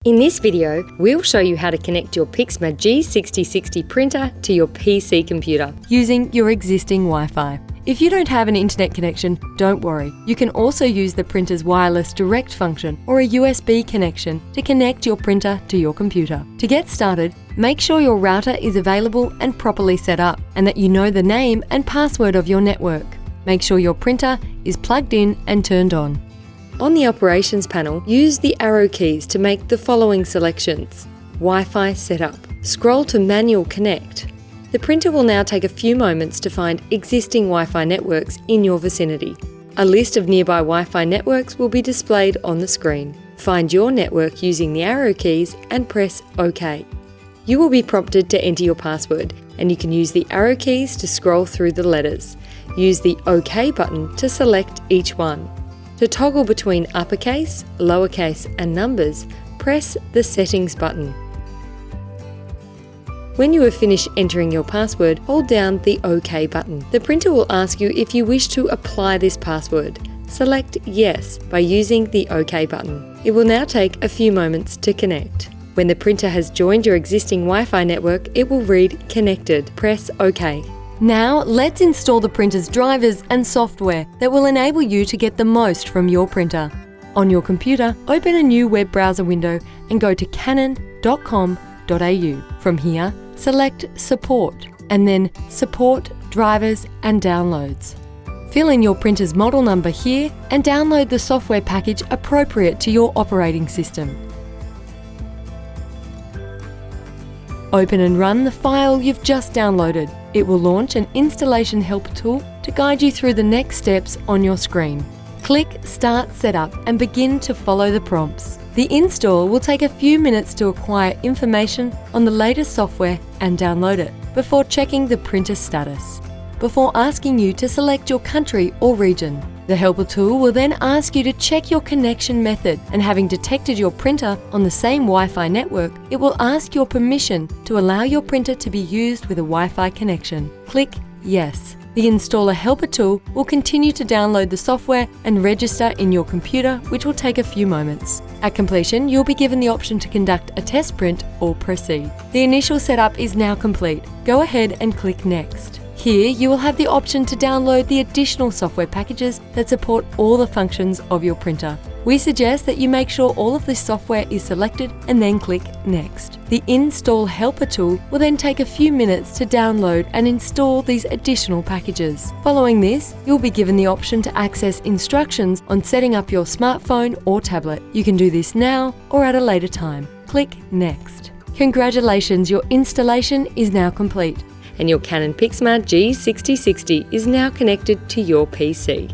In this video, we'll show you how to connect your PIXMA G6060 printer to your PC computer using your existing Wi-Fi. If you don't have an internet connection, don't worry. You can also use the printer's wireless direct function or a USB connection to connect your printer to your computer. To get started, make sure your router is available and properly set up, and that you know the name and password of your network. Make sure your printer is plugged in and turned on. On the operations panel, use the arrow keys to make the following selections. Wi-Fi setup. Scroll to Manual Connect. The printer will now take a few moments to find existing Wi-Fi networks in your vicinity. A list of nearby Wi-Fi networks will be displayed on the screen. Find your network using the arrow keys and press OK. You will be prompted to enter your password, and you can use the arrow keys to scroll through the letters. Use the OK button to select each one. To toggle between uppercase, lowercase and numbers, press the Settings button. When you have finished entering your password, hold down the OK button. The printer will ask you if you wish to apply this password. Select Yes by using the OK button. It will now take a few moments to connect. When the printer has joined your existing Wi-Fi network, it will read Connected. Press OK. Now, let's install the printer's drivers and software that will enable you to get the most from your printer. On your computer, open a new web browser window and go to canon.com.au. From here, select Support and then Support, Drivers and Downloads. Fill in your printer's model number here and download the software package appropriate to your operating system. Open and run the file you've just downloaded. It will launch an installation helper tool to guide you through the next steps on your screen. Click Start Setup and begin to follow the prompts. The install will take a few minutes to acquire information on the latest software and download it before checking the printer status. Before asking you to select your country or region, the helper tool will then ask you to check your connection method, and having detected your printer on the same Wi-Fi network, it will ask your permission to allow your printer to be used with a Wi-Fi connection. Click Yes. The installer helper tool will continue to download the software and register in your computer, which will take a few moments. At completion, you'll be given the option to conduct a test print or proceed. The initial setup is now complete. Go ahead and click Next. Here, you will have the option to download the additional software packages that support all the functions of your printer. We suggest that you make sure all of this software is selected and then click Next. The Install Helper tool will then take a few minutes to download and install these additional packages. Following this, you'll be given the option to access instructions on setting up your smartphone or tablet. You can do this now or at a later time. Click Next. Congratulations, your installation is now complete, and your Canon PIXMA G6060 is now connected to your PC.